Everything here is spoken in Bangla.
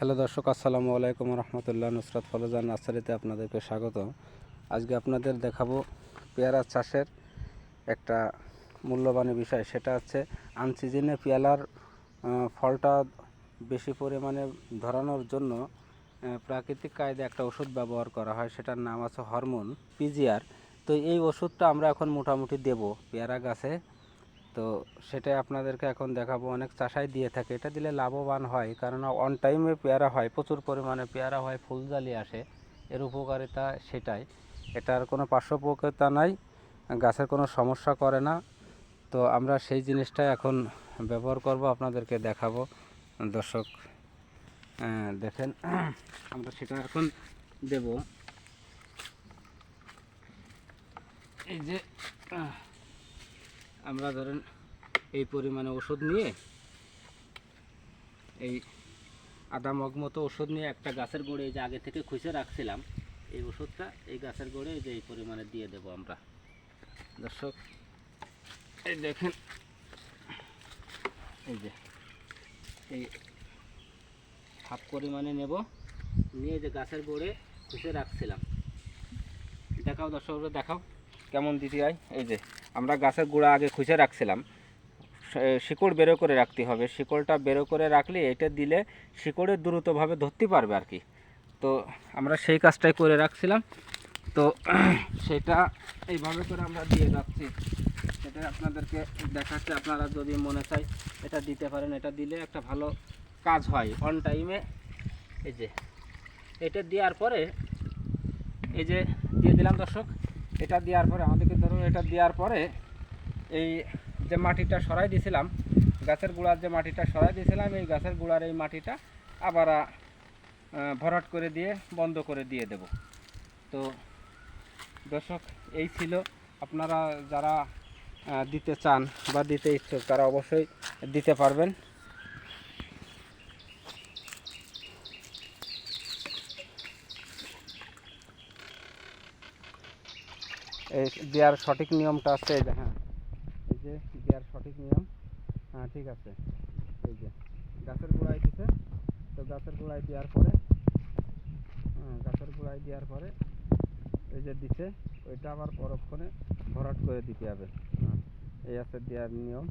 হ্যালো দর্শক, আসসালামু আলাইকুম রহমতুল্লাহ। নুসরাত ফলজান নার্সারিতে আপনাদেরকে স্বাগত। আজকে আপনাদের দেখাবো পেয়ারা চাষের একটা মূল্যবান বিষয়। সেটা হচ্ছে আনসিজনে পেয়ারার ফলটা বেশি পরিমাণে ধরানোর জন্য প্রাকৃতিক কায়দায় একটা ওষুধ ব্যবহার করা হয়, সেটার নাম আছে হরমোন পিজিআর। তো এই ওষুধটা আমরা এখন মোটামুটি দেব পেয়ারা গাছে। তো সেটাই আপনাদেরকে এখন দেখাবো। অনেক চাষাই দিয়ে থাকে, এটা দিলে লাভবান হয়, কারণ অন টাইমে পেয়ারা হয়, প্রচুর পরিমাণে পেয়ারা হয়, ফুলজালি আসে। এর উপকারিতা সেটাই, এটার কোনো পার্শ্ব প্রতিক্রিয়া নাই, গাছের কোনো সমস্যা করে না। তো আমরা সেই জিনিসটাই এখন ব্যবহার করব, আপনাদেরকে দেখাবো। দর্শক দেখেন, আমরা সেটা এখন দেব। এই যে আমরা ধরেন এই পরিমাণে ওষুধ নিয়ে, এই আধা মগ মতো ওষুধ নিয়ে একটা গাছের গোড়ে, এই যে আগে থেকে খুঁজে রাখছিলাম এই ওষুধটা, এই গাছের গোড়ে এই যে এই পরিমাণে দিয়ে দেব আমরা। দর্শক এই দেখেন, এই যে এই হাফ পরিমাণে নেব, নিয়ে যে গাছের গোড়ে খুঁজে রাখছিলাম। দেখাও দর্শক, দেখাও কেমন দিতে হয়। এই যে আমরা গাছের গোড়া আগে খুঁজে রাখছিলাম, শিকড় বেরো করে রাখতে হবে। শিকড়টা বেরো করে রাখলে এটা দিলে শিকড়ে দ্রুতভাবে ধরতে পারবে আর কি। তো আমরা সেই কাজটাই করে রাখছিলাম। তো সেটা এইভাবে করে আমরা দিয়ে রাখছি, সেটা আপনাদেরকে দেখাচ্ছে। আপনারা যদি মনে চাই এটা দিতে পারেন, এটা দিলে একটা ভালো কাজ হয় অন টাইমে। এই যে এটা দেওয়ার পরে, এই যে দিয়ে দিলাম দর্শক। এটা দেওয়ার পরে আমাদেরকে ধরুন, এটা দেওয়ার পরে এই যে মাটিটা সরাই দিয়েছিলাম, গাছের গোড়ার যে মাটিটা সরাই দিয়েছিলাম, এই গাছের গোড়ার এই মাটিটা আবার ভরাট করে দিয়ে বন্ধ করে দিয়ে দেব। তো দর্শক এই ছিল। আপনারা যারা দিতে চান বা দিতে ইচ্ছুক তারা অবশ্যই দিতে পারবেন। এই দেওয়ার সঠিক নিয়মটা আছে, এই যে হ্যাঁ, এই যে দেওয়ার সঠিক নিয়ম, হ্যাঁ ঠিক আছে। এই যে গাছের গোড়ায় দিছে, তো গাছের গোড়ায় দেওয়ার পরে, গাছের গোড়ায় দেওয়ার পরে এই যে দিছে, ওইটা আবার পরক্ষণে ভরাট করে দিতে হবে। এই আছে দেওয়ার নিয়ম।